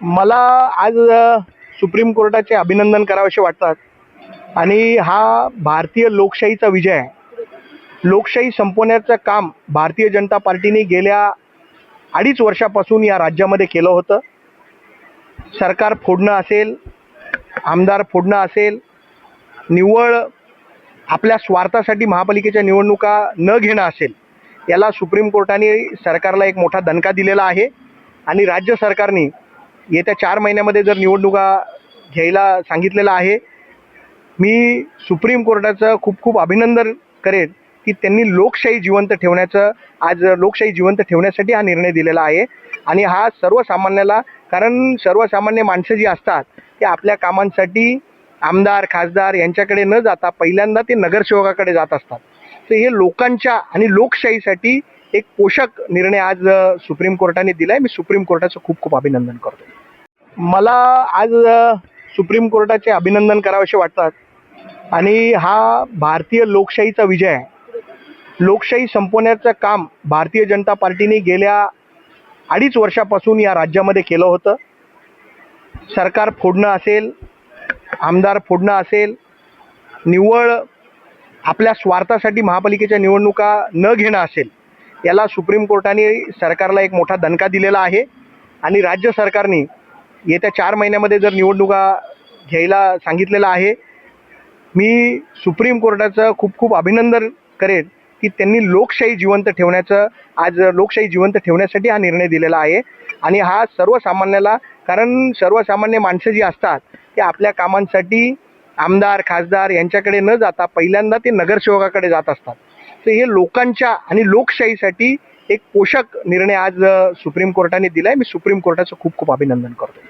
मला आज सुप्रीम कोर्टाचे अभिनंदन करावेसे वाटतात आणि हा भारतीय लोकशाहीचा विजय आहे. लोकशाही संपवण्याचं काम भारतीय जनता पार्टीने गेल्या 2.5 वर्षापासून या राज्यामध्ये केलं होतं. सरकार फोडणं असेल, आमदार फोडणं असेल, निव्वळ आपल्या स्वार्थासाठी महापालिकेच्या निवडणुका न घेणं असेल, याला सुप्रीम कोर्टाने सरकारला एक मोठा दणका दिलेला आहे. आणि राज्य सरकारने येत्या 4 महिन्यामध्ये जर निवडणुका घ्यायला सांगितलेलं आहे. मी सुप्रीम कोर्टाचं खूप खूप अभिनंदन करेन की त्यांनी लोकशाही जिवंत ठेवण्यासाठी हा निर्णय दिलेला आहे. आणि हा सर्वसामान्याला, कारण सर्वसामान्य माणसं जी असतात ते आपल्या कामांसाठी आमदार खासदार यांच्याकडे न जाता पहिल्यांदा ते नगरसेवकाकडे जात असतात. तर हे लोकांच्या आणि लोकशाहीसाठी एक पोषक निर्णय आज सुप्रीम कोर्टाने दिला आहे. मी सुप्रीम कोर्टाचं खूप खूप अभिनंदन करतो. मला आज सुप्रीम कोर्टाचे अभिनंदन करावेसे वाटतात आणि हा भारतीय लोकशाहीचा विजय आहे. लोकशाही संपवण्याचं काम भारतीय जनता पार्टीने गेल्या 2.5 वर्षापासून या राज्यामध्ये केलं होतं. सरकार फोडणं असेल, आमदार फोडणं असेल, निव्वळ आपल्या स्वार्थासाठी महापालिकेच्या निवडणुका न घेणं असेल, याला सुप्रीम कोर्टाने सरकारला एक मोठा दणका दिलेला आहे. आणि राज्य सरकारने येत्या 4 महिन्यामध्ये जर निवडणुका घ्यायला सांगितलेलं आहे. मी सुप्रीम कोर्टाचं खूप खूप अभिनंदन करेन की त्यांनी लोकशाही जिवंत ठेवण्यासाठी हा निर्णय दिलेला आहे. आणि हा सर्वसामान्याला, कारण सर्वसामान्य माणसं जी असतात ते आपल्या कामांसाठी आमदार खासदार यांच्याकडे न जाता पहिल्यांदा ते नगरसेवकाकडे जात असतात. तर हे लोकांच्या आणि लोकशाहीसाठी एक पोषक निर्णय आज सुप्रीम कोर्टाने दिला आहे. मी सुप्रीम कोर्टाचं खूप खूप अभिनंदन करतो.